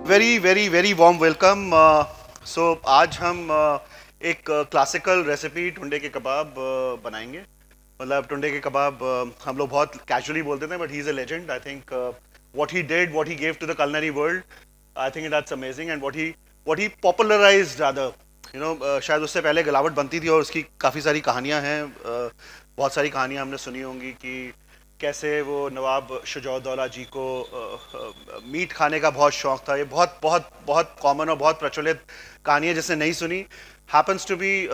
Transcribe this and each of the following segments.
Very very very warm welcome. So आज हम एक क्लासिकल रेसिपी टुंडे के कबाब बनाएंगे। मतलब टुंडे के कबाब हम लोग बहुत कैजुअली बोलते थे, but he is a legend. I think what he did, what he gave to the culinary world, I think that's amazing. And what he popularised rather, शायद उससे पहले गलावट बनती थी और उसकी काफ़ी सारी कहानियां हैं। बहुत सारी कहानियां हमने सुनी होंगी कि कैसे वो नवाब शुजाउद्दौला जी को मीट खाने का बहुत शौक था। ये बहुत बहुत बहुत कॉमन और बहुत प्रचलित कहानी है। जिसने नहीं सुनी, हैपन्स टू बी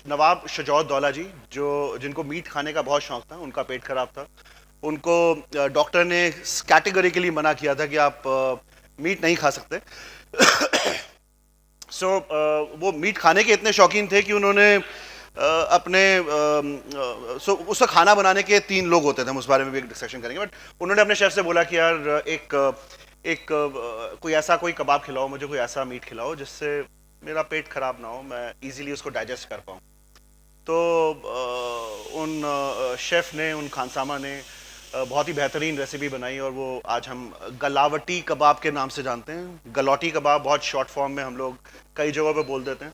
नवाब शुजाउद्दौला जी, जो जिनको मीट खाने का बहुत शौक था। उनका पेट खराब था। उनको डॉक्टर ने कैटेगरिकली मना किया था कि आप मीट नहीं खा सकते। वो मीट खाने के इतने शौकीन थे कि उन्होंने उसका खाना बनाने के 3 लोग होते थे। हम उस बारे में भी एक डिस्कशन करेंगे, बट उन्होंने अपने शेफ से बोला कि यार कोई कबाब खिलाओ मुझे, कोई ऐसा मीट खिलाओ जिससे मेरा पेट खराब ना हो, मैं इजीली उसको डाइजेस्ट कर पाऊँ। तो उन शेफ़ ने, उन खानसामा ने बहुत ही बेहतरीन रेसिपी बनाई, और वो आज हम गलावटी कबाब के नाम से जानते हैं। गलौटी कबाब बहुत शॉर्ट फॉर्म में हम लोग कई जगहों पे बोल देते हैं।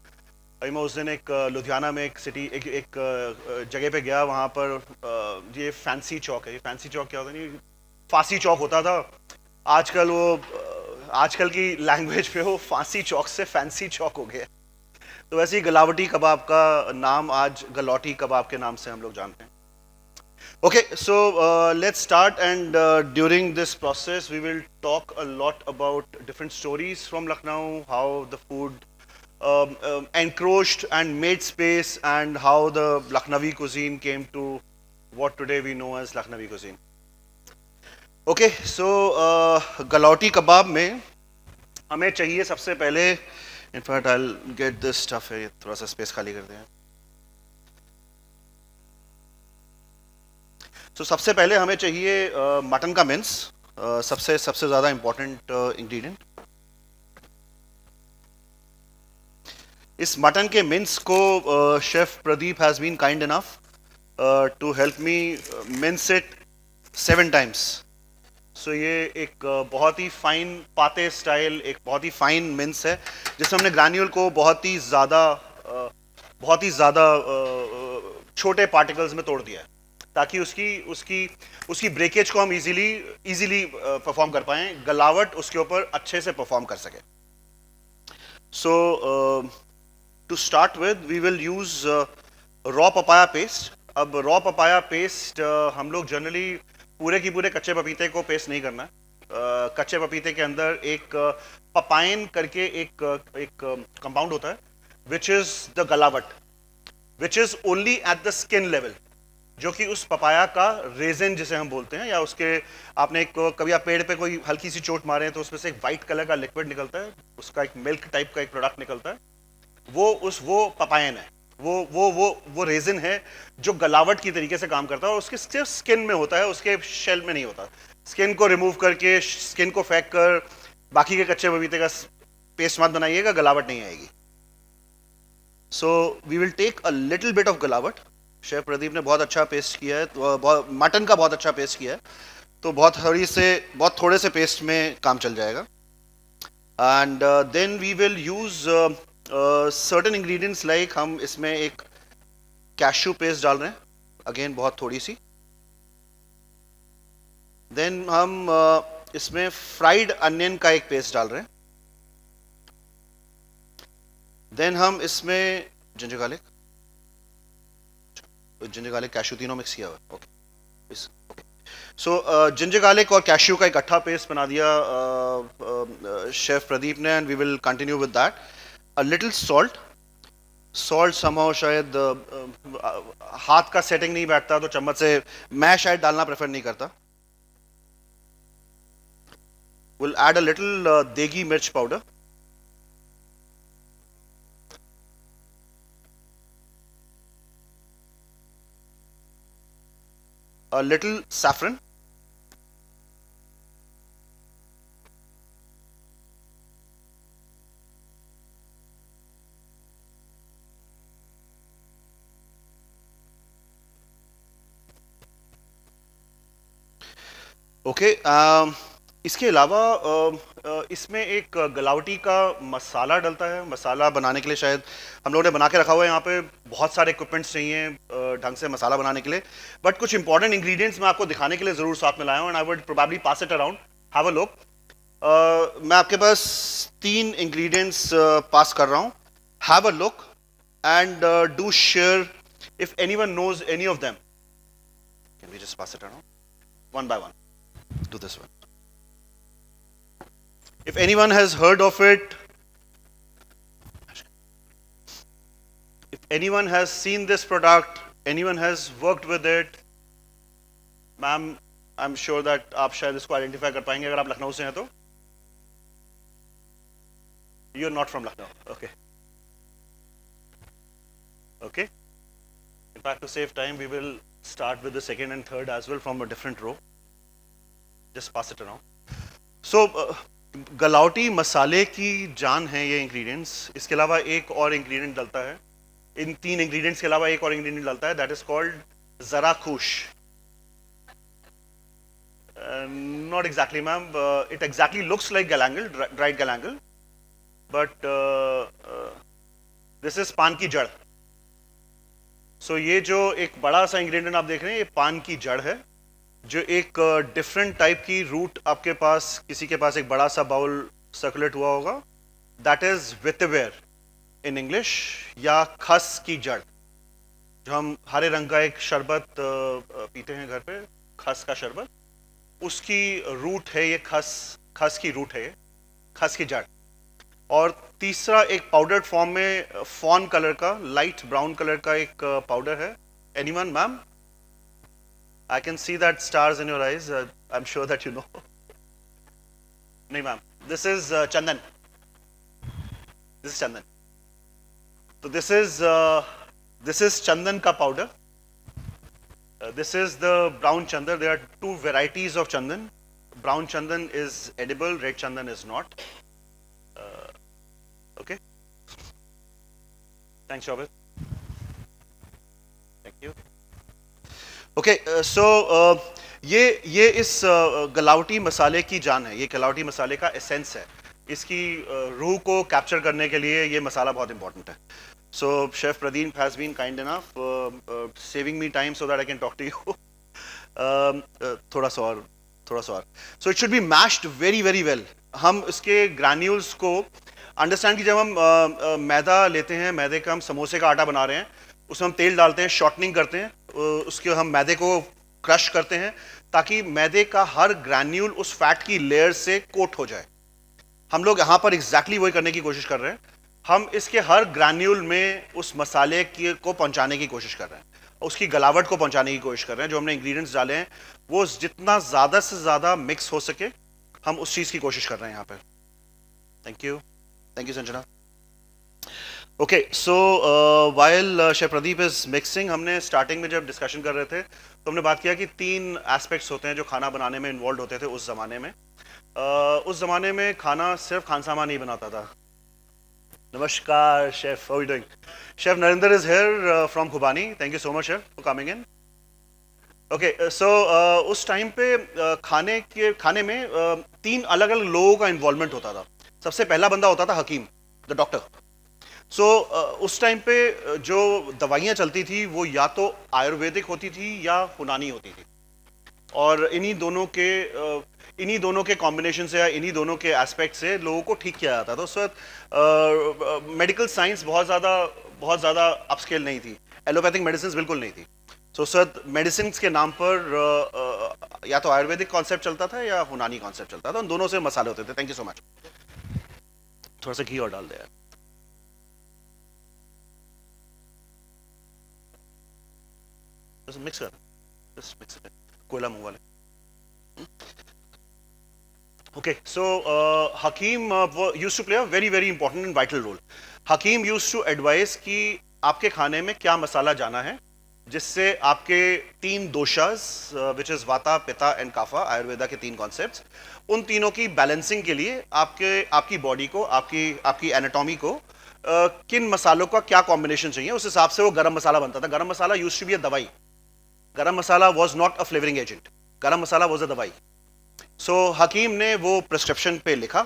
अभी मैं उस दिन एक लुधियाना में एक जगह पे गया। वहाँ पर ये फैंसी चौक है। ये फैंसी चौक क्या होता है, नहीं, फांसी चौक होता था। आजकल की लैंग्वेज पे वो फांसी चौक से फैंसी चौक हो गया। तो वैसे ही गलावटी कबाब का नाम आज गलौटी कबाब के नाम से हम लोग जानते हैं। Okay, so let's start, and during this process, we will talk a lot about different stories from Lucknow, how the food encroached and made space, and how the Lucknowi cuisine came to what today we know as Lucknowi cuisine. Okay, so galouti कबाब में हमें चाहिए सबसे पहले, in fact I get this stuff है, थोड़ा सा space खाली कर दें। तो सबसे पहले हमें चाहिए मटन का मिन्स, सबसे सबसे ज़्यादा इम्पोर्टेंट इंग्रेडिएंट। इस मटन के मिन्स को chef Pradeep has been kind enough to help me mince it 7 times. So ये एक बहुत ही फाइन पाते स्टाइल, एक बहुत ही फाइन मिन्स है, जिसमें हमने ग्रैन्यूल को बहुत ही ज़्यादा छोटे पार्टिकल्स में तोड़ दिया है, ताकि उसकी उसकी उसकी ब्रेकेज को हम इजीली परफॉर्म कर पाएँ, गलावट उसके ऊपर अच्छे से परफॉर्म कर सके। So to start with we will use raw papaya paste. अब रॉ पपाया पेस्ट हम लोग जनरली पूरे की पूरे कच्चे पपीते को पेस्ट नहीं करना है। कच्चे पपीते के अंदर एक पपाइन करके एक कंपाउंड होता है, which is the galawat, which is only at the skin level, जो कि उस पपाया का रेजन जिसे हम बोलते हैं, या उसके आपने कभी आप पेड़ पे कोई हल्की सी चोट मारे तो उसमें से एक वाइट कलर का लिक्विड निकलता है, उसका एक मिल्क टाइप का एक प्रोडक्ट निकलता है। वो पपायन है, वो रेजिन है जो गलावट की तरीके से काम करता है, और उसके सिर्फ स्किन में होता है, उसके शेल में नहीं होता। स्किन को रिमूव करके, स्किन को फेंक कर बाकी के कच्चे पपीते का पेस्ट मत बनाइएगा, गलावट नहीं आएगी। So we will take a little bit of galawat. Chef Pradeep ने बहुत अच्छा पेस्ट किया है, तो मटन का बहुत अच्छा पेस्ट किया है, तो बहुत थोड़े से पेस्ट में काम चल जाएगा। And then we will use certain ingredients, like हम इसमें एक कैश्यू पेस्ट डाल रहे हैं, अगेन बहुत थोड़ी सी। देन हम इसमें फ्राइड अनियन का एक पेस्ट डाल रहे हैं। देन हम इसमें जिंजर गार्लिक कैश्यू तीनों मिक्स किया हुआ है। ओके, सो जिंजर गार्लिक और कैश्यू का इकट्ठा पेस्ट बना दिया शेफ प्रदीप ने, and we will continue with that. A little salt somehow, शायद हाथ का सेटिंग नहीं बैठता तो चम्मच से मैं शायद डालना प्रेफर नहीं करता। विल ऐड अ लिटिल देगी मिर्च powder, a little saffron, okay. इसके अलावा इसमें एक गलावटी का मसाला डलता है। मसाला बनाने के लिए शायद हम लोगों ने बना के रखा हुआ है, यहाँ पे बहुत सारे इक्विपमेंट्स चाहिए ढंग से मसाला बनाने के लिए, बट कुछ इंपॉर्टेंट इंग्रेडिएंट्स मैं आपको दिखाने के लिए ज़रूर साथ में लाया हूँ, and I would probably pass it around, have a look. मैं आपके पास 3 इंग्रेडिएंट्स पास कर रहा हूँ, have a look and do share if anyone knows any of them. Can we just pass it around one by one? Do this one. If anyone has heard of it, if anyone has seen this product, anyone has worked with it, ma'am, I'm sure that आप शायद इसको identify कर पाएंगे अगर आप लखनऊ से हैं तो। You're not from Lucknow, okay? Okay. In fact, to save time, we will start with the second and third as well from a different row. Just pass it around. So, galouti मसाले की जान है ये इंग्रेडिएंट्स। इसके अलावा एक और ingredient डलता है, इन 3 इंग्रेडिएंट्स के अलावा एक और इंग्रेडिएंट डलता है, that is called zarakhush. Not exactly ma'am, it exactly looks like galangal, dried galangal, but this is पान की जड़। सो ये जो एक बड़ा सा इंग्रेडिएंट आप देख रहे हैं, ये पान की जड़ है, जो एक डिफरेंट टाइप की रूट आपके पास, किसी के पास एक बड़ा सा बाउल सर्कुलेट हुआ होगा, दैट इज वेटिवेर इन इंग्लिश, या खस की जड़, जो हम हरे रंग का एक शरबत पीते हैं घर पे, खस का शरबत, उसकी रूट है ये, खस की रूट है ये, खस की जड़। और तीसरा एक पाउडर्ड फॉर्म में फॉन कलर का, लाइट ब्राउन कलर का एक पाउडर है। Anyone ma'am? I can see that stars in your eyes. I'm sure that you know. नहीं ma'am, this is Chandan. This is Chandan. So this is चंदन का powder. This is the brown chandan. There are 2 varieties of chandan. Brown chandan is edible. Red chandan is not. Okay. Thanks, Shobit. Thank you. Okay, so ये इस गलावटी मसाले की जान है, ये गलावटी मसाले का एसेंस है। इसकी रूह को कैप्चर करने के लिए ये मसाला बहुत इंपॉर्टेंट है। So chef Pradeep has been kind enough saving me time so that I can talk to you. थोड़ा सा और। So it should be mashed very very well. हम इसके ग्रैन्यूल्स को अंडरस्टैंड की, जब हम मैदा लेते हैं, मैदे का हम समोसे का आटा बना रहे हैं, उसमें हम तेल डालते हैं, शॉर्टनिंग करते हैं, उसके हम मैदे को क्रश करते हैं ताकि मैदे का हर ग्रैन्यूल उस फैट की लेयर से कोट हो जाए। हम लोग यहाँ पर एग्जैक्टली वही करने की कोशिश कर रहे हैं। हम इसके हर ग्रैन्यूल में उस मसाले को पहुँचाने की कोशिश कर रहे हैं, उसकी गलावट को पहुँचाने की कोशिश कर रहे हैं। जो हमने इंग्रेडिएंट्स डाले हैं वो जितना ज़्यादा से ज़्यादा मिक्स हो सके, हम उस चीज़ की कोशिश कर रहे हैं यहाँ पर। Thank you Sanjana. Okay, so while chef Pradeep is mixing, हमने स्टार्टिंग में जब डिस्कशन कर रहे थे तो हमने बात किया कि 3 एस्पेक्ट्स होते हैं जो खाना बनाने में इन्वॉल्व होते थे उस ज़माने में। उस ज़माने में खाना सिर्फ खानसामा नहीं बनाता था। नमस्कार chef, how are you doing? Chef Narendra is here from Khubani. Thank you so much chef for coming in. Okay, so उस टाइम पे खाने में 3 अलग अलग लोगों का इन्वॉल्वमेंट होता था। सबसे पहला बंदा होता था हकीम, द डॉक्टर। सो उस टाइम पे जो दवाइयाँ चलती थी वो या तो आयुर्वेदिक होती थी या यूनानी होती थी, और इन्हीं दोनों के कॉम्बिनेशन से या इन्हीं दोनों के एस्पेक्ट से लोगों को ठीक किया जाता था। उस वक्त मेडिकल साइंस बहुत ज़्यादा अपस्केल नहीं थी, एलोपैथिक मेडिसिन बिल्कुल नहीं थी। सो उस वक्त मेडिसिन के नाम पर या तो आयुर्वेदिक कॉन्सेप्ट चलता था या यूनानी कॉन्सेप्ट चलता था, उन दोनों से मसाले होते थे। Thank you so much. थोड़ा सा घी और डाल दे यार। मिक्स कर, जस्ट मिक्स इट, कोयला मुंह वाले। Okay, so hakim used to play a very very important and vital role. Hakim used to advice कि आपके खाने में क्या मसाला जाना है जिससे आपके 3 दोषास, विच इज वाता, पिता एंड काफा, आयुर्वेदा के 3 कॉन्सेप्ट्स, उन तीनों की बैलेंसिंग के लिए आपकी बॉडी को, आपकी एनाटॉमी को किन मसालों का क्या कॉम्बिनेशन चाहिए, उस हिसाब से वो गरम मसाला बनता था। गरम मसाला यूज्ड टू बी अ दवाई। गरम मसाला was not a flavoring agent. गरम मसाला was a दवाई। सो हकीम ने वो प्रिस्क्रिप्शन पे लिखा।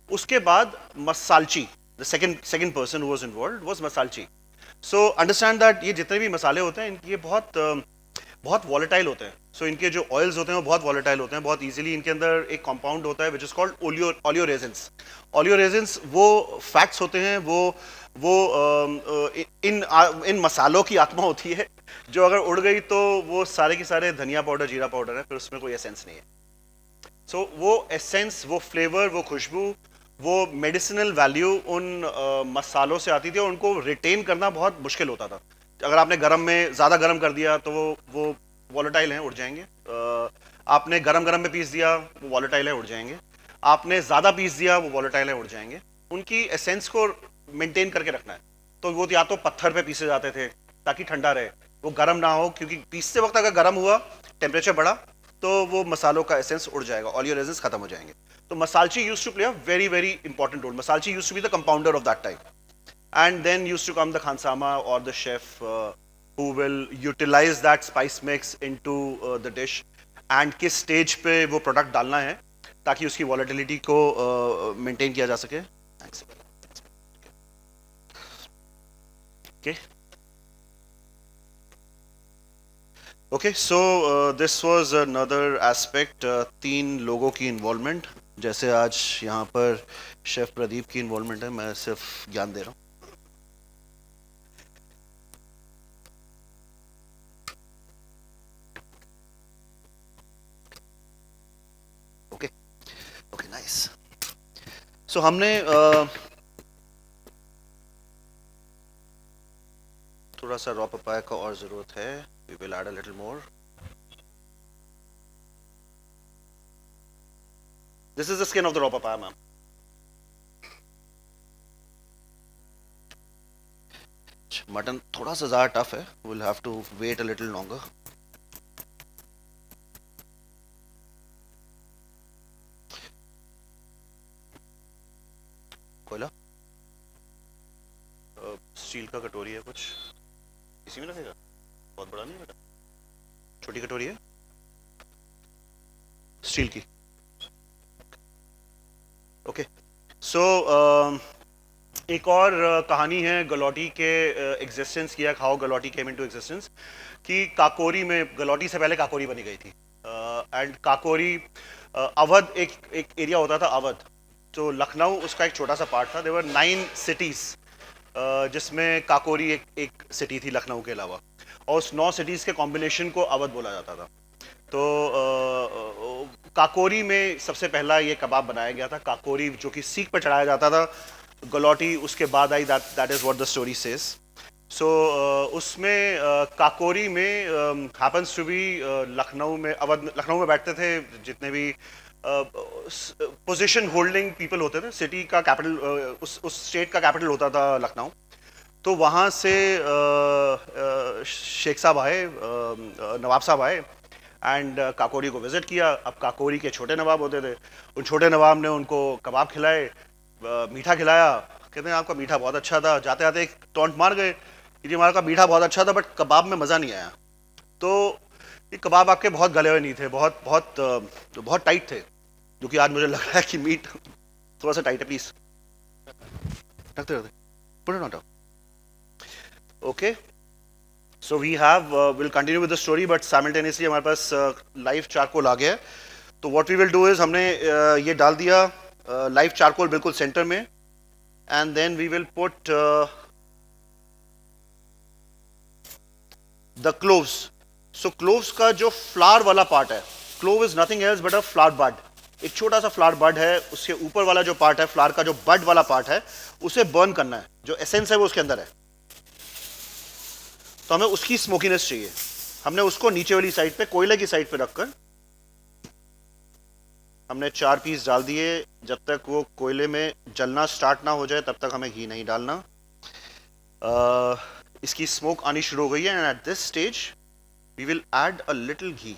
उसके बाद masalchi, the second person who was involved was masalchi. So understand that ये जितने भी मसाले होते हैं इनके बहुत वॉलेटाइल होते हैं। सो इनके जो ऑयल्स होते हैं वो बहुत वॉलेटाइल होते हैं, बहुत इजीली इनके अंदर एक कंपाउंड होता है विच इज कॉल्ड ओलियोरेजिन्स। ओलियोरेजिन्स वो फैट्स होते हैं, वो इन मसालों की आत्मा होती है, जो अगर उड़ गई तो वो सारे के सारे धनिया पाउडर, जीरा पाउडर है, फिर उसमें कोई एसेंस नहीं है। सो वो एसेंस, वो फ्लेवर, वो खुशबू, वो मेडिसिनल वैल्यू उन मसालों से आती थी और उनको रिटेन करना बहुत मुश्किल होता था। अगर आपने गरम में ज़्यादा गरम कर दिया तो वो वॉलेटाइल हैं, उड़ जाएंगे। आपने गरम गरम में पीस दिया, वो वॉलेटाइल है, उड़ जाएंगे। आपने ज़्यादा पीस दिया, वो वॉलेटाइल है, उड़ जाएंगे। उनकी एसेंस को मेंटेन करके रखना है, तो वो या तो पत्थर पे पीसे जाते थे ताकि ठंडा रहे, वो गर्म ना हो, क्योंकि पीसते वक्त अगर गर्म हुआ, टेम्परेचर बढ़ा, तो वो मसालों का एसेंस उड़ जाएगा, ऑलियोरेजिन्स खत्म हो जाएंगे। तो masalchi used to play a very very important role. Masalchi used to be the compounder of that time, and then used to come the khansama or the chef who will utilize that spice mix into the dish, and किस stage पे वो product डालना है ताकि उसकी volatility को maintain किया जा सके। okay okay so this was another aspect, तीन लोगों की इन्वॉल्वमेंट। जैसे आज यहाँ पर शेफ प्रदीप की इन्वॉल्वमेंट है, मैं सिर्फ ज्ञान दे रहा हूँ। Okay okay nice. सो हमने थोड़ा सा रॉ पपाया का और जरूरत है। We will add a little more. This is the skin of the raw papaya ma'am. Mutton थोड़ा सा ज़्यादा टफ है, will have to wait a little longer. कोयला, स्टील का कटोरी है कुछ, इसी में रखेगा? बहुत बड़ा नहीं बेटा, छोटी कटोरी है स्टील की। ओके सो एक और कहानी है गलौटी के एग्जिस्टेंस की, how galouti came into existence. कि काकोरी में, गलौटी से पहले काकोरी बनी गई थी, एंड काकोरी अवध, एक एरिया होता था अवध, तो लखनऊ उसका एक छोटा सा पार्ट था। देवर 9 सिटीज जिसमें काकोरी एक सिटी थी लखनऊ के अलावा, और उस 9 सिटीज के कॉम्बिनेशन को अवध बोला जाता था। तो काकोरी में सबसे पहला ये कबाब बनाया गया था, काकोरी जो कि सीख पर चढ़ाया जाता था। गलौटी उसके बाद आई, that is what the story says. So उसमें काकोरी में हैपेंस टू बी लखनऊ में, अवध लखनऊ में बैठते थे जितने भी पोजीशन होल्डिंग पीपल होते थे। सिटी का कैपिटल, उस स्टेट का कैपिटल होता था लखनऊ। तो वहाँ से शेख साहब आए, नवाब साहब आए, एंड काकोरी को विजिट किया। अब काकोरी के छोटे नवाब होते थे, उन छोटे नवाब ने उनको कबाब खिलाए, मीठा खिलाया। कहते हैं आपका मीठा बहुत अच्छा था। जाते जाते एक टॉन्ट मार गए कि हमारा का मीठा बहुत अच्छा था बट कबाब में मज़ा नहीं आया। तो ये कबाब आपके बहुत गले हुए नहीं थे, बहुत बहुत बहुत टाइट थे, जो कि आज मुझे लग रहा है कि मीट थोड़ा सा टाइट है। प्लीज रखते रहते, put it on top. Okay so we have will continue with the story, but simultaneously हमारे पास लाइव चारकोल आ गया है। तो what we will do is, हमने ये डाल दिया लाइव चारकोल बिल्कुल सेंटर में, and then we will put the cloves. So cloves का जो फ्लावर वाला पार्ट है, clove is nothing else but a flower bud, एक छोटा सा फ्लावर बड है। उसके ऊपर वाला जो पार्ट है, फ्लावर का जो बड वाला पार्ट है, उसे बर्न करना है। जो एसेंस है वो उसके अंदर है, तो हमें उसकी स्मोकीनेस चाहिए। हमने उसको नीचे वाली साइड पे, कोयले की साइड पे रखकर हमने 4 पीस डाल दिए। जब तक वो कोयले में जलना स्टार्ट ना हो जाए तब तक हमें घी नहीं डालना। इसकी स्मोक आनी शुरू हो गई है, and at this stage we will add a little ghee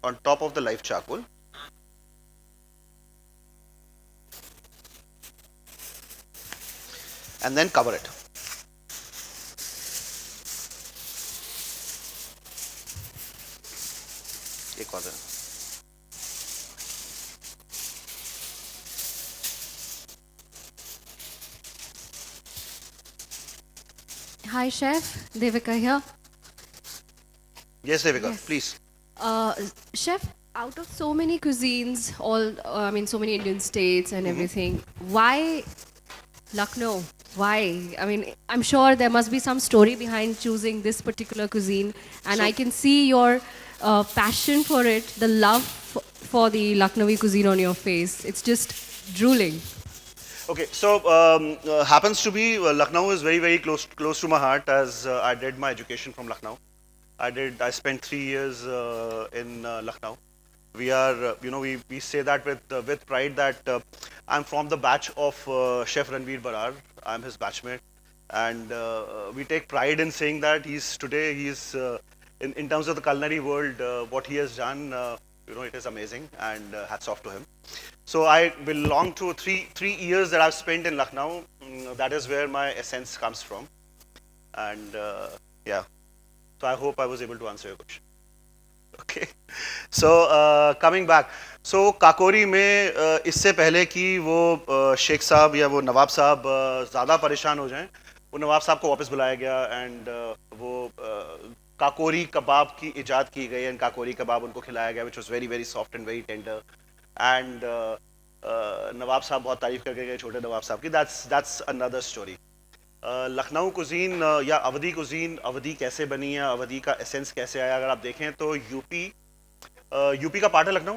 on top of the live charcoal, and then cover it. एक और Hi, Chef. Devika here. Yes, Devika, Yes. please. Uh, Chef, out of so many cuisines, I mean, so many Indian states and everything, why Lucknow? Why? I mean, I'm sure there must be some story behind choosing this particular cuisine, and So I can see your passion for it, the love for the Lucknowi cuisine on your face. It's just drooling. okay, so happens to be Lucknow is very close to my heart as I did my education from Lucknow. I spent 3 years in Lucknow. We are we say that with pride that I'm from the batch of Chef Ranveer Barar. I'm his batchmate, and we take pride in saying that he's in terms of the culinary world, what he has done, it is amazing, and hats off to him. So I belong to three years that I've spent in Lucknow. That is where my essence comes from, and yeah. So I hope I was able to answer your question. Okay. So coming back, so Kakori में इससे पहले कि वो शेख साहब या वो नवाब साहब ज़्यादा परेशान हो जाएं, वो नवाब साहब को वापस बुलाया गया, एंड वो काकोरी कबाब की इजाद की गई, एंड काकोरी कबाब उनको खिलाया गया which was very soft and very tender, and नवाब साहब बहुत तारीफ करके गए छोटे नवाब साहब की. That's another story. Lucknow cuisine या अवधी कुजीन, अवधी कैसे बनी है, अवधी का एसेंस कैसे आया, अगर आप देखें तो यूपी का पार्ट है लखनऊ,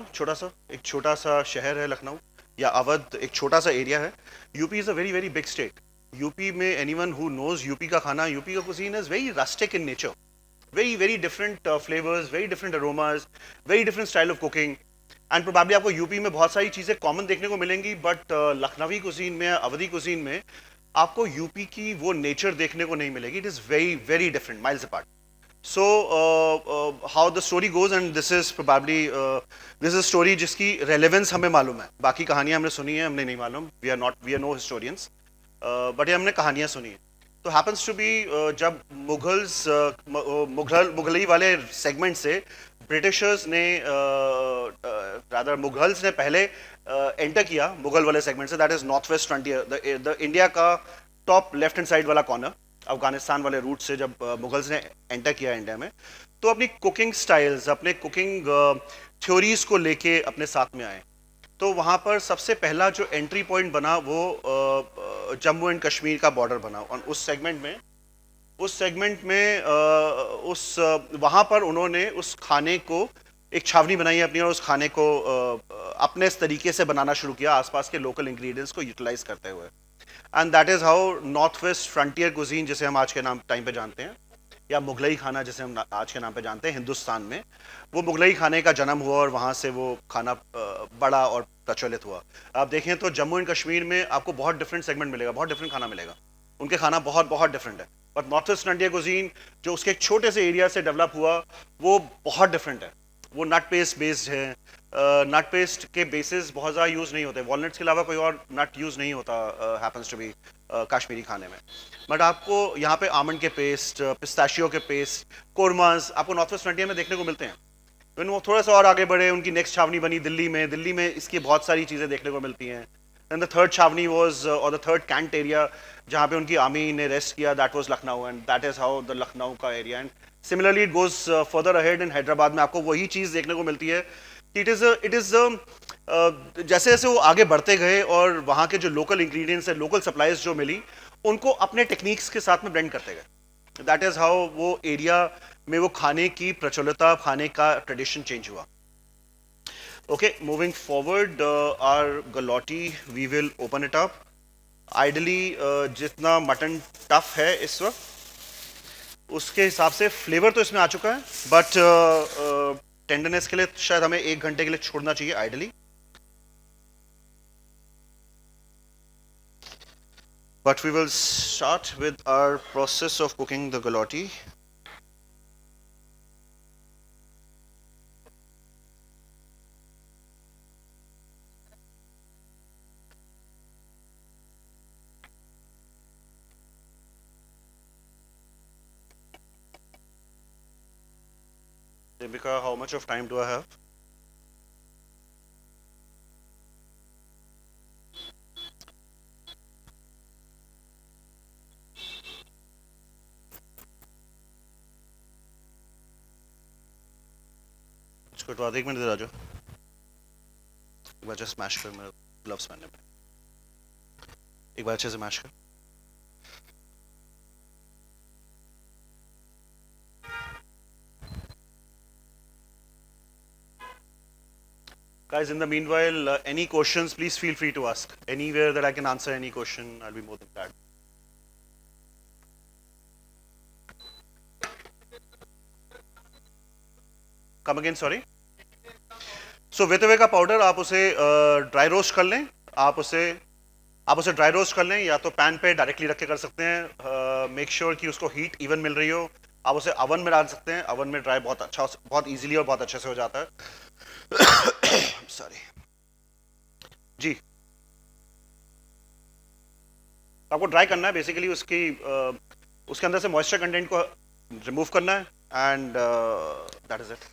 एक छोटा सा शहर है लखनऊ, या अवध एक छोटा सा एरिया है. UP is a very big state. UP में एनीवन हु नोज यूपी का खाना, यूपी का cuisine is very rustic in nature, very different flavours, very different aromas, very different style of cooking, and probably आपको UP में बहुत सारी चीज़ें common देखने को मिलेंगी, बट लखनवी कुजीन में, अवधी कुजीन में आपको यूपी की वो नेचर देखने को नहीं मिलेगी. It is very different, miles apart. So how the story goes, and this is probably this is a story जिसकी relevance हमें मालूम है, बाकी कहानियां हमने सुनी है, हमने नहीं मालूम. We are no historians, but ये हमने कहानियां सुनी है. तो happens to be जब मुगलई वाले सेगमेंट से ब्रिटिशर्स ने रादर मुगल्स ने पहले एंटर किया मुगल वाले सेगमेंट से, that is north west frontier, the India का टॉप लेफ्ट हैंड साइड वाला कॉर्नर, अफगानिस्तान वाले रूट से जब मुगल्स ने एंटर किया इंडिया में, तो अपनी कुकिंग स्टाइल्स, अपने कुकिंग थ्योरीज को लेके अपने साथ में आए. तो वहाँ पर सबसे पहला जो एंट्री पॉइंट बना वो जम्मू एंड कश्मीर का बॉर्डर बना, और उस सेगमेंट में वहाँ पर उन्होंने उस खाने को एक छावनी बनाई अपनी, और उस खाने को अपने इस तरीके से बनाना शुरू किया आसपास के लोकल इंग्रेडिएंट्स को यूटिलाइज करते हुए. And that is how north west frontier cuisine, जिसे हम आज के टाइम पे जानते हैं, या मुगलई खाना जिसे हम आज के नाम पे जानते हैं हिंदुस्तान में, वो मुगलई खाने का जन्म हुआ, और वहाँ से वो खाना बड़ा और प्रचलित हुआ. आप देखें तो जम्मू एंड कश्मीर में आपको बहुत डिफरेंट सेगमेंट मिलेगा, बहुत डिफरेंट खाना मिलेगा, उनके खाना बहुत डिफरेंट है. But north west frontier cuisine जो उसके एक छोटे से एरिया से डेवलप हुआ, वो बहुत डिफरेंट है. वो नट पेस्ट बेस्ड है. नट पेस्ट के बेसिस बहुत ज़्यादा यूज़ नहीं होते, वॉलनट्स के अलावा कोई और नट यूज़ नहीं होता हैपन्स टू बी कश्मीरी खाने में. बट आपको यहाँ पे आमंड के पेस्ट, पिस्ताशियो के पेस्ट, कोरमास आपको नॉर्थ वेस्ट फ्रंटियर में देखने को मिलते हैं. फिर वो थोड़ा सा और आगे बढ़े, उनकी नेक्स्ट छावनी बनी दिल्ली में इसकी बहुत सारी चीज़ें देखने को मिलती हैं. And the third chhavni was, और द थर्ड कैंट एरिया जहाँ पे उनकी आर्मी ने रेस्ट किया, that was Lucknow, and that is how the Lucknow का area. And similarly it goes further ahead in Hyderabad में आपको वही चीज़ देखने को मिलती है कि इट इज़ जैसे जैसे वो आगे बढ़ते गए, और वहाँ के जो लोकल इंग्रेडिएंट्स है, लोकल सप्लाईज जो मिली, उनको अपने टेक्निक्स के साथ में ब्लेंड करते गए. दैट इज़ हाउ वो एरिया में वो खाने की प्रचलितता, खाने का ट्रेडिशन चेंज हुआ. Okay, moving forward, our galati, we will open it up. Ideally, जितना मटन टफ है इस वक्त, उसके हिसाब से फ्लेवर तो इसमें आ चुका है, बट टेंडरनेस के लिए शायद हमें 1 घंटे के लिए छोड़ना चाहिए ideally. But we will start with our process of cooking the galati. Devika, how much of time do I have? इसको हटवा दे, 1 मिनट इधर आ जाओ, एक बार जस्ट स्मैश कर, मेरे ग्लव्स पहनने पे, एक बार अच्छे से मैश कर। Guys, in the meanwhile, any questions, please feel free to ask. Anywhere that I can answer any question, I'll be more than glad. Come again, sorry. So वेतवे का powder आप उसे ड्राई रोस्ट कर लें, आप उसे dry roast कर लें, या तो पैन पे डायरेक्टली रख के कर सकते हैं। मेक श्योर कि उसको हीट इवन मिल रही हो। आप उसे अवन में डाल सकते हैं, अवन में ड्राई बहुत इजीली और बहुत अच्छे से हो जाता है। सॉरी जी, आपको ड्राई करना है बेसिकली, उसके अंदर से मॉइस्चर कंटेंट को रिमूव करना है, and that is it.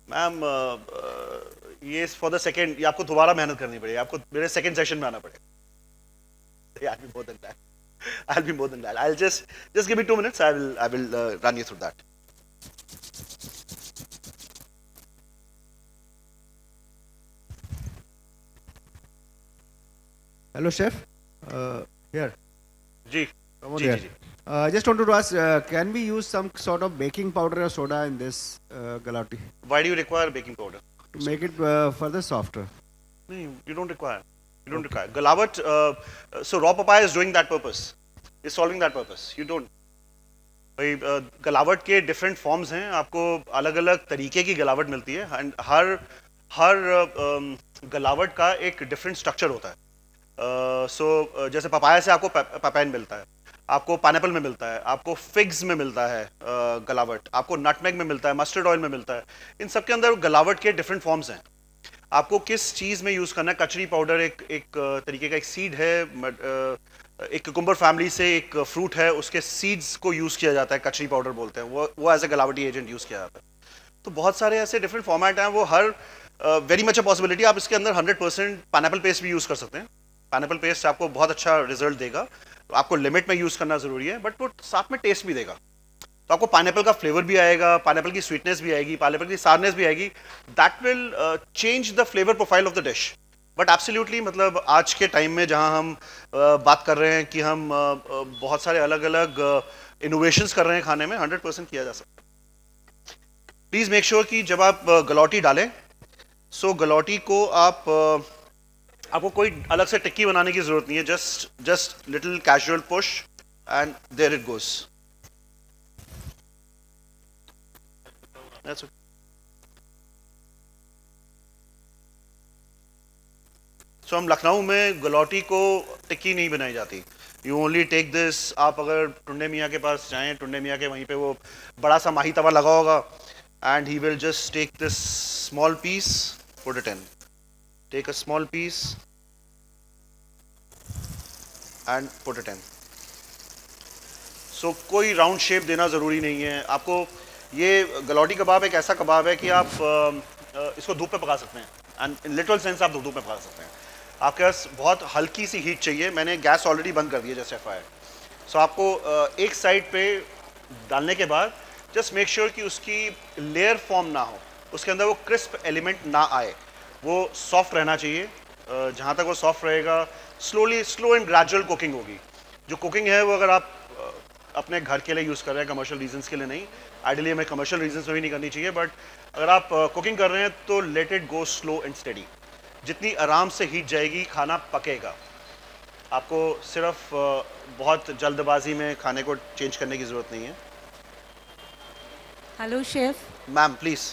Ma'am ये फॉर द सेकेंड, ये आपको दोबारा मेहनत करनी पड़ेगी, आपको मेरे सेकेंड सेशन में आना पड़ेगा। I'll be more than that. I'll be more than that. I'll just give me 2 minutes. I will run you through that. Hello, chef. Here. Ji Come on ji here. Ji. Just wanted to ask, can we use some sort of baking powder or soda in this galati Why do you require baking powder? to make it further softer? No, you don't require. You don't require. Galawat, so raw papaya is doing that purpose. Is solving that purpose. You don't. भाई गलावट के different forms हैं, आपको अलग अलग तरीके की गलावट मिलती है, एंड हर गलावट का एक डिफरेंट स्ट्रक्चर होता है। सो जैसे पपाया से आपको पपाइन मिलता है, आपको पाइनएप्पल में मिलता है, आपको फिग्स में मिलता है गलावट, आपको नटमेग में मिलता है, मस्टर्ड ऑयल में मिलता है। इन सब के अंदर गलावट के डिफरेंट फॉर्म्स हैं। आपको किस चीज़ में यूज़ करना है। कचरी पाउडर एक तरीके का एक सीड है, एक कुकुम्बर फैमिली से एक फ्रूट है, उसके सीड्स को यूज़ किया जाता है, कचरी पाउडर बोलते हैं, वो as a galawati agent use किया जाता है। तो बहुत सारे ऐसे डिफरेंट फॉर्मेट हैं, वो her very much a possibility. आप इसके अंदर 100% पाइनएप्पल पेस्ट भी यूज़ कर सकते हैं। पाइनएप्पल पेस्ट आपको बहुत अच्छा रिजल्ट देगा, आपको लिमिट में यूज़ करना ज़रूरी है, बट वो साथ में टेस्ट भी देगा। तो आपको पाइनएप्पल का फ्लेवर भी आएगा, पाइनएप्पल की स्वीटनेस भी आएगी, पाइनएप्पल की सारनेस भी आएगी। That will change the flavour profile of the dish. But absolutely, मतलब आज के टाइम में जहां हम बात कर रहे हैं कि हम बहुत सारे अलग अलग इनोवेशंस कर रहे हैं खाने में, 100% किया जा सकता है। प्लीज मेक श्योर कि जब आप गलौटी डालें, सो गलौटी को आपको कोई अलग से टिक्की बनाने की जरूरत नहीं है। Just little casual push and there it goes. That's it. So हम लखनऊ में गलौटी को टिक्की नहीं बनाई जाती। You only take this. आप अगर टुंडे मियाँ के पास जाएं, टुंडे मियाँ के वहीं पे वो बड़ा सा माही तवा लगा होगा, and he will just take this small piece, put it in, take a small piece and put it in. So कोई राउंड शेप देना ज़रूरी नहीं है आपको। ये गलौटी कबाब एक ऐसा कबाब है कि आप इसको धूप पे पका सकते हैं, एंड इन लिटरल सेंस आप धूप पे पका सकते हैं। आपके पास बहुत हल्की सी हीट चाहिए। मैंने गैस ऑलरेडी बंद कर दी है जैसे फायर। सो आपको एक साइड पे डालने के बाद जस्ट मेक श्योर कि उसकी लेयर फॉर्म ना हो, उसके अंदर वो क्रिस्प एलिमेंट ना आए, वो सॉफ्ट रहना चाहिए। जहाँ तक वो सॉफ्ट रहेगा, स्लो एंड ग्रेजुअल कुकिंग होगी। जो कुकिंग है वो अगर आप अपने घर के लिए यूज़ कर रहे हैं, कमर्शियल रीजंस के लिए नहीं, आइडियली हमें कमर्शियल रीजंस में भी नहीं करनी चाहिए, बट अगर आप कुकिंग कर रहे हैं तो let it go slow and steady. जितनी आराम से हीट जाएगी, खाना पकेगा। आपको सिर्फ बहुत जल्दबाजी में खाने को चेंज करने की ज़रूरत नहीं है। Hello, chef. Ma'am please.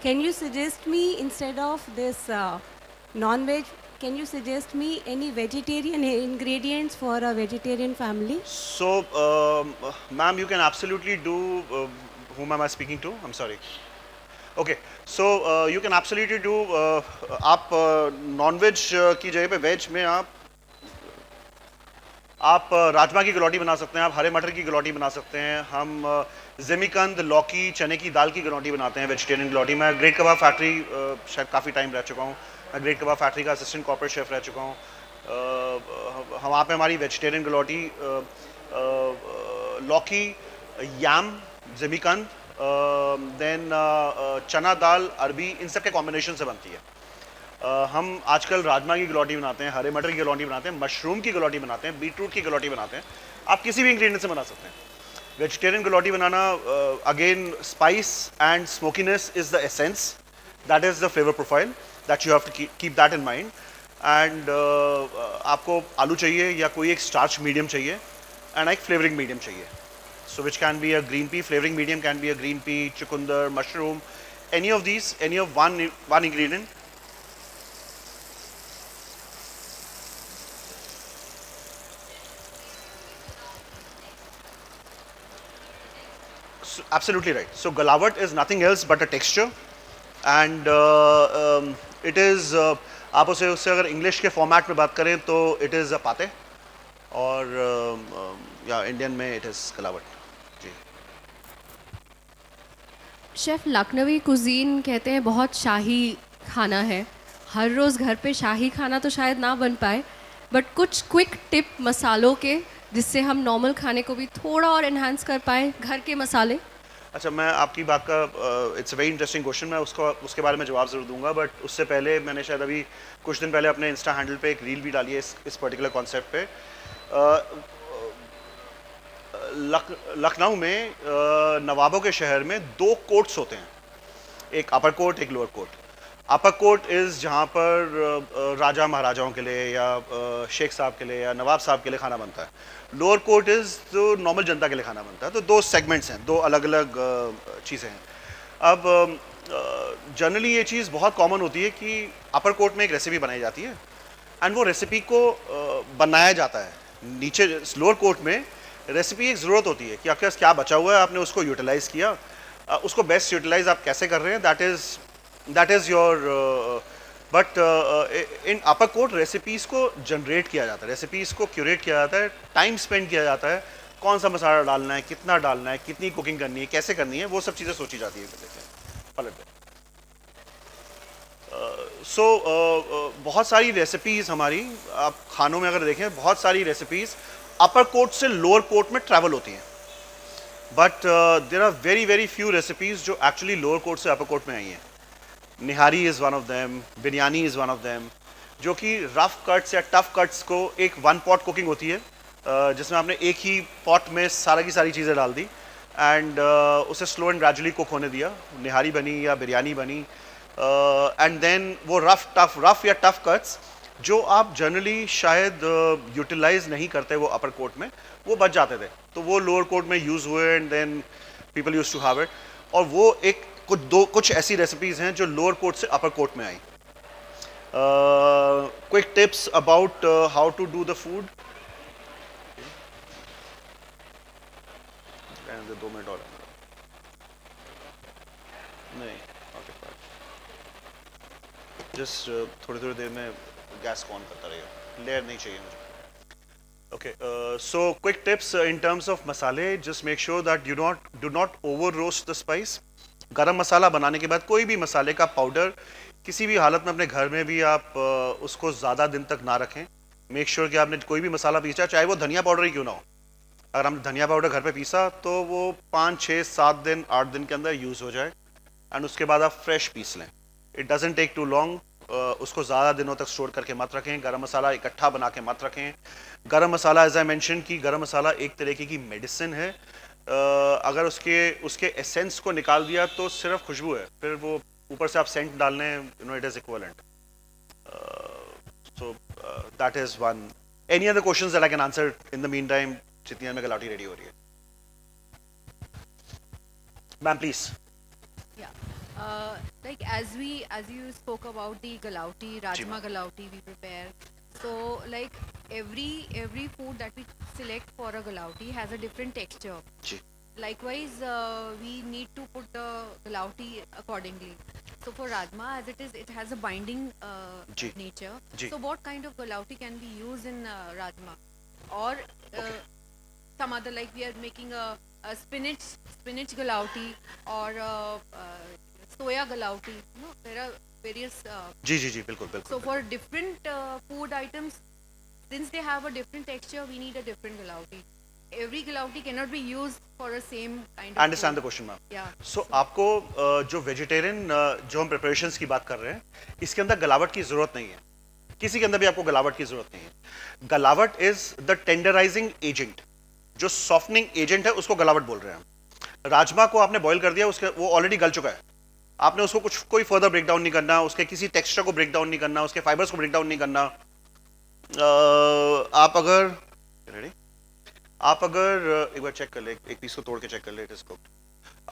Can you suggest me, instead of this non-veg, can you suggest me any vegetarian ingredients for a vegetarian family? So, ma'am, you can absolutely do. Whom am I speaking to? I'm sorry. Okay, so you can absolutely do. आप non-veg की जगह पे veg में आप राजमा की गलौटी बना सकते हैं, आप हरे मटर की गलौटी बना सकते हैं। हम जिमीकंद, लौकी, चने की दाल की गलौटी बनाते हैं, वेजिटेरियन गलौटी। मैं ग्रेट कबाब फैक्ट्री शायद काफ़ी टाइम रह चुका हूँ, मैं ग्रेट कबाब फैक्ट्री का असिस्टेंट कॉर्पोरेट शेफ रह चुका हूँ। वहाँ पे हमारी वेजिटेरियन गलौटी लौकी, याम, जिमीकंद, देन चना दाल, अरबी, इन सब के कॉम्बिनेशन से बनती है। हम आजकल राजमा की गलौटी बनाते हैं, हरे मटर की गलौटी बनाते हैं, मशरूम की गलौटी बनाते हैं, बीटरूट की गलौटी बनाते हैं। आप किसी भी इंग्रेडिएंट से बना सकते हैं। वेजिटेरियन गलौटी बनाना, again spice and smokiness is the essence, that is the flavour profile that you have to keep that in mind. And आपको आलू चाहिए या कोई एक स्टार्च मीडियम चाहिए एंड एक फ्लेवरिंग मीडियम चाहिए। So which can be a green pea, flavoring medium can be a green pea, chukundur, mushroom, any of these, any of one ingredient. So, absolutely right. So galawat is nothing else but a texture, and it is आप उसे उससे अगर English के format में बात करें तो it is a पाते, और या इंडियन में इट इज़ गलावट। जी। शेफ, लखनवी कुजीन कहते हैं बहुत शाही खाना है। हर रोज़ घर पे शाही खाना तो शायद ना बन पाए, बट कुछ क्विक टिप मसालों के जिससे हम नॉर्मल खाने को भी थोड़ा और इन्हांस कर पाए, घर के मसाले। अच्छा, मैं आपकी बात का it's a very interesting question, मैं उसके बारे में जवाब ज़रूर दूंगा, बट उससे पहले मैंने शायद अभी कुछ दिन पहले अपने इंस्टा हैंडल पे एक रील भी डाली है इस पर्टिकुलर कॉन्सेप्ट पे। लखनऊ में नवाबों के शहर में 2 कोर्ट्स होते हैं, एक अपर कोर्ट, एक lower court. Upper court is जहाँ पर राजा महाराजाओं के लिए या शेख साहब के लिए या नवाब साहब के लिए खाना बनता है। लोअर कोर्ट इज़ जो नॉर्मल जनता के लिए खाना बनता है। तो 2 सेगमेंट्स हैं, 2 अलग अलग चीज़ें हैं। अब जनरली ये चीज़ बहुत कॉमन होती है कि अपर कोर्ट में एक रेसिपी बनाई जाती है एंड वो रेसिपी को बनाया जाता है। नीचे लोअर कोर्ट में रेसिपी एक ज़रूरत होती है कि आपके पास क्या बचा हुआ है, आपने उसको यूटिलाइज़ किया, उसको बेस्ट यूटिलाइज आप कैसे कर रहे हैं, that is your. But in upper court recipes को जनरेट किया जाता है, रेसिपीज़ को क्यूरेट किया जाता है, टाइम स्पेंड किया जाता है, कौन सा मसाला डालना है, कितना डालना है, कितनी कुकिंग करनी है, कैसे करनी है, वो सब चीज़ें सोची जाती है पलट पे। सो बहुत सारी रेसिपीज़ हमारी, आप खानों में अगर देखें, बहुत सारी रेसिपीज़ अपर कोर्ट से लोअर कोर्ट में ट्रैवल होती हैं, but there are very very few recipes जो एक्चुअली लोअर कोर्ट से अपर कोर्ट में आई हैं। Nihari is one of them, biryani is one of them, जो कि रफ कट्स या टफ कट्स को एक 1 पॉट कुकिंग होती है, जिसमें आपने एक ही पॉट में सारा की सारी चीज़ें डाल दी एंड उसे स्लो एंड ग्रेजुअली कुक होने दिया, निहारी बनी या बिरयानी बनी। एंड देन वो रफ या टफ कट्स जो आप जनरली शायद यूटिलाइज नहीं करते वो अपर कोर्ट में, वो बच जाते थे, तो वो लोअर कोर्ट में यूज़ हुए and then people use to have it. और वो एक कुछ ऐसी रेसिपीज़ हैं जो लोअर कोर्ट से अपर कोर्ट में आई। Quick tips about how to do the food. 2 minute और नहीं, जस्ट थोड़ी थोड़ी देर में गैस ऑन करता रहेगा, लेयर नहीं चाहिए मुझे। Okay, so quick tips in terms of masale, just make sure that you do not over roast the spice. गरम मसाला बनाने के बाद कोई भी मसाले का पाउडर किसी भी हालत में अपने घर में भी आप उसको ज़्यादा दिन तक ना रखें। मेक श्योर कि आपने कोई भी मसाला पीसा, चाहे वो धनिया पाउडर ही क्यों ना हो, अगर हमने धनिया पाउडर घर पे पीसा तो वो 5, 6, 7 दिन 8 दिन के अंदर यूज़ हो जाए एंड उसके बाद आप फ्रेश पीस लें। It doesn't take too long. उसको ज़्यादा दिनों तक स्टोर करके मत रखें, गरम मसाला इकट्ठा बना के मत रखें। गरम मसाला, एज आई मेंशन कि गरम मसाला एक तरीके की मेडिसिन है। अगर उसके एसेंस को निकाल दिया तो सिर्फ खुशबू है, फिर वो ऊपर से आप सेंट डाल लें, you know, it is equivalent. So that is one. Any other questions that I can answer in the mean time, जितनी देर में गलावटी रेडी हो रही है। Ma'am please. Like as you spoke about the galauti, rajma galauti we prepare. So like every food that we select for a galauti has a different texture. जी। Likewise, we need to put the galauti accordingly. So for rajma, as it has a binding जी, nature. जी। So what kind of galauti can be used in rajma, or some other, like we are making a spinach galauti or soya galauti. You know, there are various. जी जी जी बिल्कुल So बिल्कुल. for different food items, since they have a different texture, we need a different galauti. Every galauti cannot be used for a same kind of. I understand the food. question, ma'am. Yeah. So आपको जो vegetarian जो हम preparations की बात कर रहे हैं, इसके अंदर गलावट की जरूरत नहीं है. किसी के अंदर भी आपको गलावट की जरूरत नहीं है. गलावट इज द टेंडराइजिंग एजेंट. जो सॉफ्टनिंग एजेंट है उसको गलावट बोल रहे हैं हम. राजमा को आपने बॉईल कर दिया, उसके वो ऑलरेडी गल चुका है. आपने उसको कुछ कोई फर्दर ब्रेक डाउन नहीं करना, उसके किसी टेक्सचर को ब्रेक डाउन नहीं करना, उसके फाइबर्स को ब्रेक डाउन नहीं करना. आप अगर रेडी, आप अगर एक बार चेक कर ले, एक पीस को तोड़ के चेक कर ले, इट इज कुक्ड.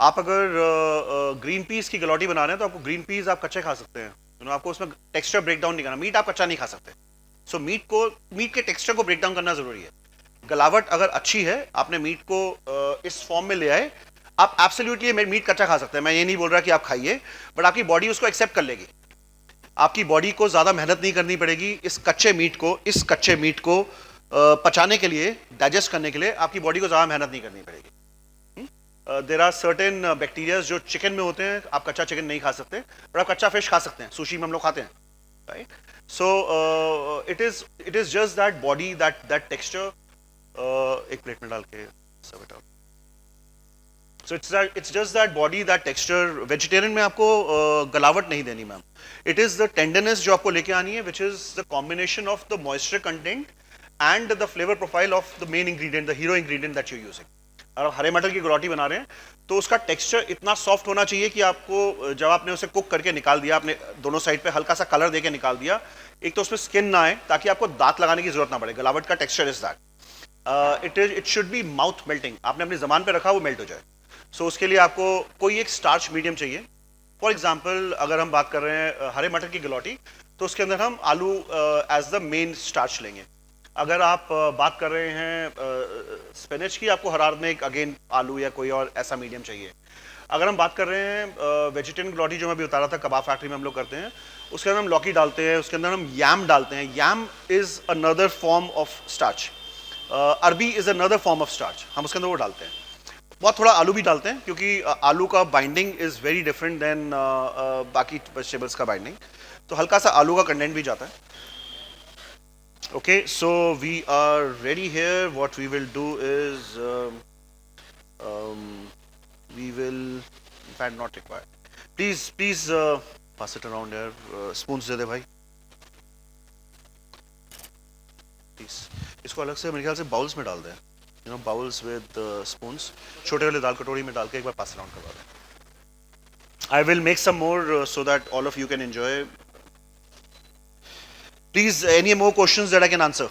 आप अगर ग्रीन पीस की गलौटी बना रहे हैं तो आपको ग्रीन पीस आप कच्चे खा सकते हैं. आपको उसमें टेक्सचर ब्रेक डाउन नहीं करना. मीट आप कच्चा नहीं खा सकते. सो मीट के टेक्सचर को ब्रेक डाउन करना जरूरी है. गलावट अगर अच्छी है, आपने मीट को इस फॉर्म में ले आए, आप एब्सोल्युटली मीट कच्चा खा सकते हैं. मैं ये नहीं बोल रहा कि आप खाइए, बट आपकी बॉडी उसको एक्सेप्ट कर लेगी. आपकी बॉडी को ज्यादा मेहनत नहीं करनी पड़ेगी इस कच्चे मीट को पचाने के लिए, डाइजेस्ट करने के लिए आपकी बॉडी को ज्यादा मेहनत नहीं करनी पड़ेगी. देयर आर सर्टेन बैक्टीरिया जो चिकन में होते हैं. आप कच्चा चिकन नहीं खा सकते, पर आप कच्चा फिश खा सकते हैं. सुशी में हम लोग खाते हैं, right. So it is just that body, that texture. एक प्लेट में डाल के serve it out. So it's just that body, that texture. Vegetarian में आपको गलावट नहीं देनी ma'am. It is the tenderness जो आपको लेके आनी है, which is the combination of the moisture content and the flavor profile of the main ingredient, the hero ingredient that you're using. अगर आप हरे मटर की गलौटी बना रहे हैं तो उसका टेक्सचर इतना सॉफ्ट होना चाहिए कि आपको जब आपने उसे कुक करके निकाल दिया, आपने दोनों साइड पे हल्का सा कलर देके निकाल दिया, एक तो उसमें स्किन ना आए ताकि आपको दांत लगाने की जरूरत ना पड़े. गलावट का texture is that. It should B mouth melting. आपने अपनी जबान पे रखा, वो मेल्ट हो जाए. सो उसके लिए आपको कोई एक स्टार्च मीडियम चाहिए. फॉर एग्जाम्पल अगर हम बात कर रहे हैं हरे मटर की गलौटी, तो उसके अंदर हम आलू एज द मेन स्टार्च लेंगे. अगर आप बात कर रहे हैं स्पिनच की, आपको हर में एक अगेन आलू या कोई और ऐसा मीडियम चाहिए. अगर हम बात कर रहे हैं वेजिटेरियन गलौटी जो मैं अभी बता रहा था, कबाब फैक्ट्री में हम लोग करते हैं, उसके अंदर हम लौकी डालते हैं, उसके अंदर हम याम डालते हैं. Yam is another form of starch. Arbi is another form of starch. हम उसके अंदर वो डालते हैं. बहुत थोड़ा आलू भी डालते हैं क्योंकि आलू का binding is very different than बाकी वेजिटेबल्स का बाइंडिंग. तो हल्का सा आलू का कंटेंट भी जाता है. Okay, so we are ready here. What we will do is we will in fact not required. Please pass it around here. Spoons दे दे भाई प्लीज. इसको अलग से मेरे ख्याल से बाउल्स में डाल दें. बाउल्स विद स्पून्स, छोटे वाले दाल कटोरी में डाल के एक बार पास अराउंड करवा दें. I will make some more so that all of you can enjoy. Please, any more questions that I can answer?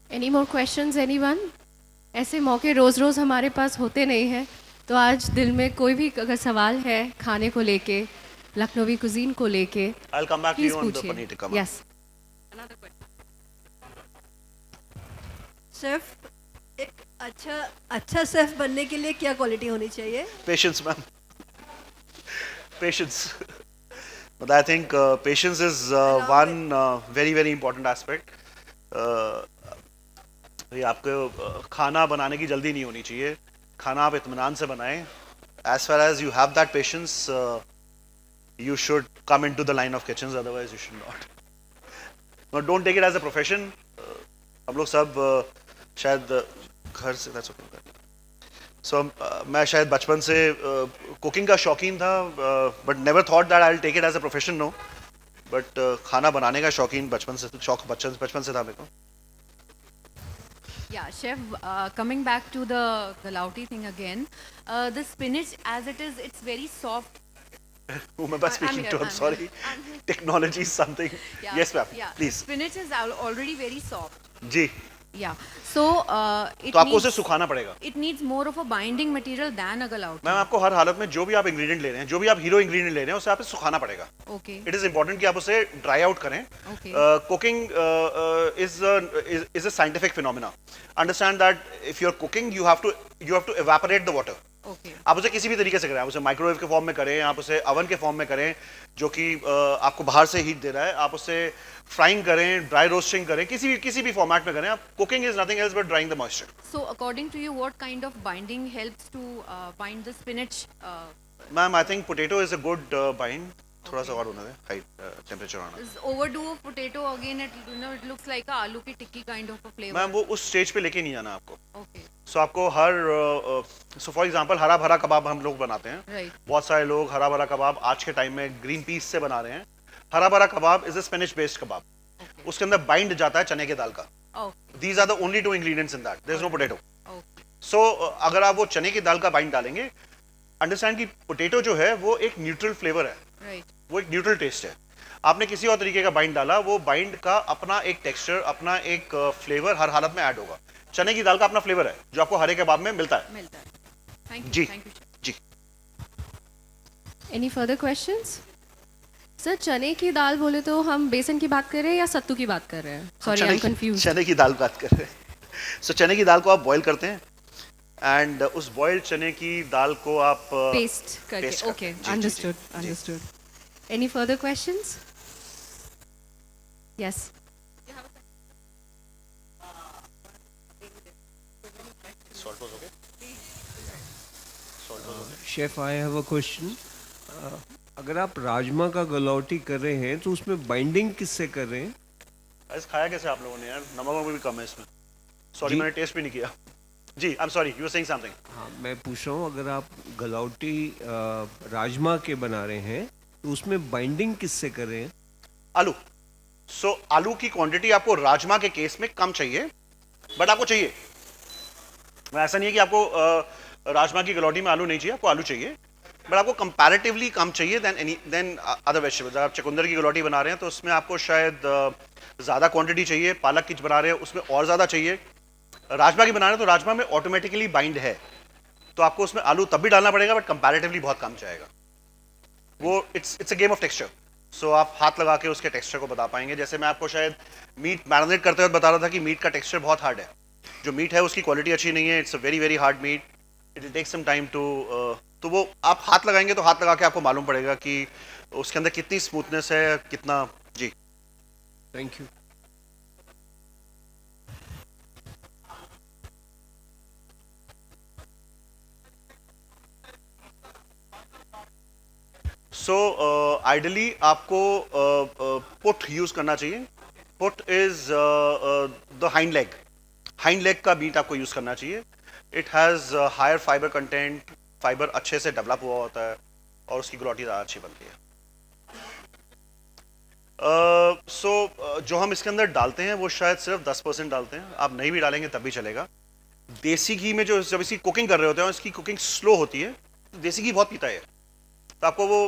Any more questions, anyone? ऐसे मौके रोज रोज हमारे पास होते नहीं हैं, तो आज दिल में कोई भी अगर सवाल है खाने को लेके, लखनवी कुजीन को लेके, I'll come back to please you on the paneer tikka. पूछिए. यस. शेफ, एक अच्छा शेफ बनने के लिए क्या क्वालिटी होनी चाहिए? Patience, ma'am. Patience. But I think patience is one very very important aspect. ये आपको खाना बनाने की जल्दी नहीं होनी चाहिए. खाना आप इत्मीनान से बनाएं. As far as you have that patience, you should come into the line of kitchens. Otherwise, you should not. No, don't take it as a profession. हम लोग सब शायद घर से that's okay. So मैं शायद बचपन से कुकिंग का शौकीन था, but never thought that I'll take it as a profession. No, but खाना बनाने का शौकीन बचपन से था मेरे को. Yeah, chef, coming back to the galauti thing again, the spinach as it is, it's very soft. Who am I speaking to? I'm sorry. Technology is something. Yeah, Yes, ma'am. Yeah, Please. spinach is already very soft. Ji. Yeah, so it तो आपको उसे needs, सुखाना पड़ेगा. it needs more of a binding material than a galauti. Ma'am, आपको हर हालत में जो भी आप इंग्रेडिएंट ले रहे हैं, जो भी आप हीरो इंग्रेडिएंट ले रहे हैं, उसे आपको सुखाना पड़ेगा. Okay. इट इज इंपॉर्टेंट कि आप उसे ड्राई आउट करें. Okay. Cooking is a scientific phenomena. Understand that if you're cooking, you have to evaporate the water. Okay. आप उसे किसी भी तरीके से करें, आप उसे माइक्रोवेव के फॉर्म में करें, आप उसे ओवन के फॉर्म में करें जो कि आपको बाहर से हीट दे रहा है, आप उसे फ्राइंग करें, ड्राई रोस्टिंग करें, किसी भी फॉर्मेट में करें आप. Cooking is nothing else but drawing the moisture. So according to you, what kind of binding helps to bind the spinach? Ma'am I think potato is a good bind. थोड़ा सा और होना है, हाई टेम्परेचर आना. Is overdo of potato again? It looks like a aloo की टिक्की kind of a flavor. Ma'am वो उस stage पे लेके नहीं जाना आपको. Okay. सो आपको हर सो फॉर एग्जांपल हरा भरा कबाब हम लोग बनाते हैं. Right. बहुत सारे लोग हरा भरा कबाब आज के टाइम में ग्रीन पीस से बना रहे हैं. हरा भरा कबाब इज अ स्पिनच बेस्ड कबाब. उसके अंदर बाइंड जाता है चने की दाल का. Okay. These are the only two ingredients in that. There is no potato. Okay. So अगर आप वो चने की दाल का बाइंड डालेंगे, अंडरस्टैंड कि पोटैटो जो है वो एक न्यूट्रल फ्लेवर है, Right. वो एक न्यूट्रल टेस्ट है. आपने किसी और तरीके का बाइंड डाला, वो बाइंड का अपना एक टेक्सचर, अपना एक फ्लेवर हर हालत में ऐड होगा. चने की दाल का अपना फ्लेवर है जो आपको हरे कबाब में मिलता है. मिलता है. Thank you. जी. Thank you. Chef. जी. Any further questions? सर चने की दाल बोले तो हम बेसन की बात कर रहे हैं या सत्तू की बात कर रहे हैं? Sorry I am confuse. चने की दाल बात कर रहे हैं. सो चने की दाल को आप बॉईल करते हैं एंड उस बॉइल्ड चने की दाल को आप पेस्ट करके. paste करके. ओके, जी, जी, अंडरस्टूड जी. Understood. Any further questions? Yes. Chef I have a question. अगर आप राजमा का गलौटी कर रहे हैं तो उसमें बाइंडिंग किससे कर रहे हैं? ऐसे खाया कैसे आप लोगों ने यार? नमक भी कम है इसमें. सॉरी जी. मैंने टेस्ट भी नहीं किया. जी I am sorry, you are saying something. हाँ, मैं पूछ रहा हूँ अगर आप गलौटी राजमा के बना रहे हैं तो उसमें बाइंडिंग किससे कर रहे हैं? आलू. सो आलू की क्वांटिटी आपको राजमा के केस में कम चाहिए, बट आपको चाहिए. ऐसा नहीं है कि आपको राजमा की गलौटी में आलू नहीं चाहिए, आपको आलू चाहिए, बट आपको कंपैरेटिवली कम चाहिए देन अदर वेजिटेबल्स. अगर आप चुकंदर की गलौटी बना रहे हैं तो उसमें आपको शायद ज़्यादा क्वांटिटी चाहिए. पालक की बना रहे हैं उसमें और ज़्यादा चाहिए. राजमा की बना रहे हैं तो राजमा में ऑटोमेटिकली बाइंड है, तो आपको उसमें आलू तब भी डालना पड़ेगा, बट कंपैरेटिवली बहुत कम जाएगा. वो it's a game of texture. So आप हाथ लगा के उसके टेक्सचर को बता पाएंगे. जैसे मैं आपको शायद मीट मैरिनेट करते हुए बता रहा था कि मीट का टेक्सचर बहुत हार्ड है. जो मीट है उसकी क्वालिटी अच्छी नहीं है. It's a very very hard meat. It will take some time to. तो वो आप हाथ लगाएंगे तो हाथ लगा के आपको मालूम पड़ेगा कि उसके अंदर कितनी स्मूथनेस है, कितना. जी. Thank you. सो आइडली आपको पुट यूज करना चाहिए. Puth is the hind leg. Hind leg का मीट आपको यूज करना चाहिए. It has higher fibre content. Fibre अच्छे से डेवलप हुआ होता है और उसकी गलौटी ज़्यादा अच्छी बनती है. जो हम इसके अंदर डालते हैं वो शायद सिर्फ 10% डालते हैं. आप नहीं भी डालेंगे तब भी चलेगा. देसी घी में जो जब इसकी कुकिंग कर रहे होते हैं इसकी कुकिंग स्लो होती है, देसी घी बहुत पीता है, तो आपको वो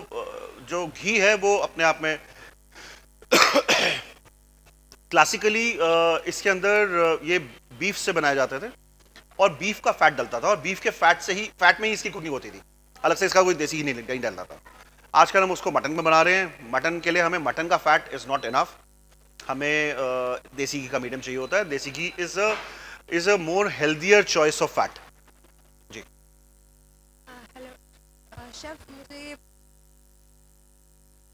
जो घी है वो अपने आप में क्लासिकली इसके अंदर ये बीफ से बनाए जाते थे और बीफ का फैट डलता था और बीफ के फैट में ही इसकी कुकिंग होती थी. अलग से इसका कोई देसी घी नहीं डलता था. आजकल हम उसको मटन में बना रहे हैं. मटन के लिए हमें मटन का फैट इज नॉट इनफ. हमें देसी घी का मीडियम चाहिए होता है. Desi ghee is a more healthier choice of fat. जी. हेलो शेफ,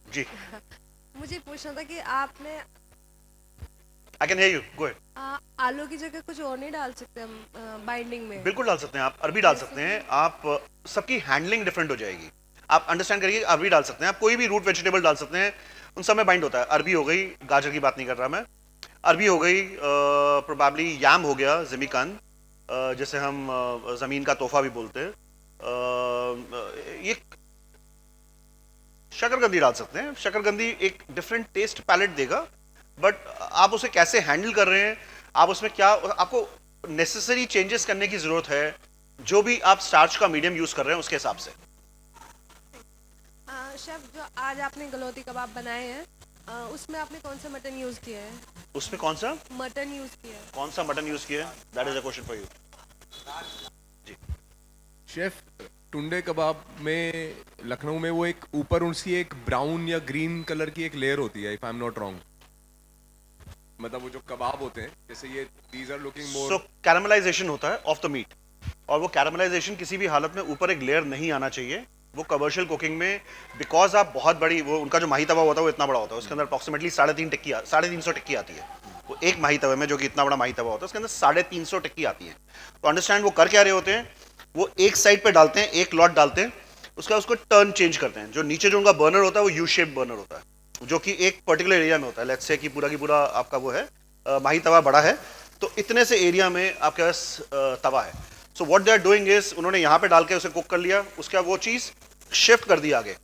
जी. मुझे पूछना था कि आपने I can hear you. Go ahead. आलू की जगह कुछ और नहीं डाल सकते हम बाइंडिंग में? बिल्कुल डाल सकते हैं. आप अरबी डाल सकते हैं. आप सबकी हैंडलिंग डिफरेंट हो जाएगी. आप अंडरस्टैंड करिए. अरबी डाल सकते हैं, आप कोई भी रूट वेजिटेबल डाल सकते हैं, उन सब में बाइंड होता है. अरबी हो गई, गाजर की बात नहीं कर रहा मैं. अरबी हो गई, प्रोबेबली याम हो गया, जिमिकान, जैसे हम ज़मीन का तोहफा भी बोलते हैं. ये शकरकंदी डाल सकते हैं. शकरकंदी एक डिफरेंट टेस्ट पैलेट देगा, बट आप उसे कैसे हैंडल कर रहे हैं, आप उसमें क्या आपको नेसेसरी चेंजेस करने की जरूरत है, जो भी आप स्टार्च का मीडियम यूज कर रहे हैं उसके हिसाब से. शेफ, जो आज आपने गलौटी कबाब बनाए हैं उसमें आपने कौन सा मटन यूज किया है? उसमें कौन सा मटन यूज किया है. कौन सा मटन यूज किया है? That is a question for you. Chef, Tunde kebab में लखनऊ में वो एक ऊपर उनसी एक ब्राउन या ग्रीन कलर की एक लेयर होती है, if I am not wrong. मतलब वो जो कबाब होते हैं, जैसे ये दीज आर लुकिंग सो मोर. कैरामलाइजेशन होता है ऑफ द मीट. और वो कैरमलाइजेशन किसी भी हालत में ऊपर एक लेयर नहीं आना चाहिए। वो कमर्शियल कुकिंग में बिकॉज आप बहुत बड़ी, वो उनका जो माही तवा होता है वो इतना बड़ा होता है, उसके अंदर अप्रॉक्सीमेटली 350 टिक्की आती है। वो एक माही तवे में, जो कि इतना बड़ा माही तवा होता है, उसके अंदर 350 टिक्की आती है। तो अंडरस्टैंड वो कर क्या रहे होते हैं, वो एक साइड पे डालते हैं, एक लॉट डालते हैं, उसका उसको टर्न चेंज करते हैं। जो नीचे जो उनका बर्नर होता है वो यू शेप बर्नर होता है, जो कि एक पर्टिकुलर एरिया में होता है। लेट्स से कि पूरा की पूरा आपका वो है माही तवा बड़ा है, तो इतने से एरिया में आपके पास तवा है। So what they are doing is, उन्होंने यहाँ पे डाल के उसे कुक कर लिया, उसके बाद वो चीज़ शिफ्ट कर दी आगे।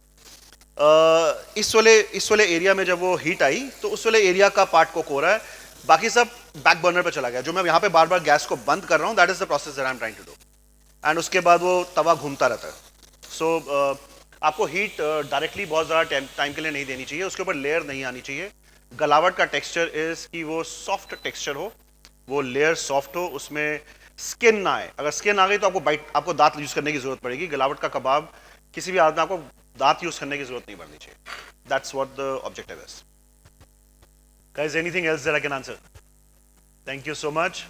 इस वाले एरिया में जब वो हीट आई तो उस वाले एरिया का पार्ट कुक हो रहा है, बाकी सब बैक बर्नर पे चला गया। जो मैं यहाँ पे बार बार गैस को बंद कर रहा हूँ, that is the process that I am trying to do. And उसके बाद वो तवा घूमता रहता है। सो आपको हीट डायरेक्टली बहुत ज़्यादा टाइम के लिए नहीं देनी चाहिए, उसके ऊपर लेयर नहीं आनी चाहिए। गलावट का टेक्सचर इज कि वो सॉफ्ट टेक्सचर हो, वो लेयर सॉफ्ट हो, उसमें स्किन ना आए। अगर स्किन आ गई तो आपको दांत यूज करने की जरूरत पड़ेगी। गलावट का कबाब किसी भी हालत में आपको दांत यूज करने की जरूरत नहीं पड़नी चाहिए। That's what the objective is. Guys, anything else that I can answer? Thank you so much.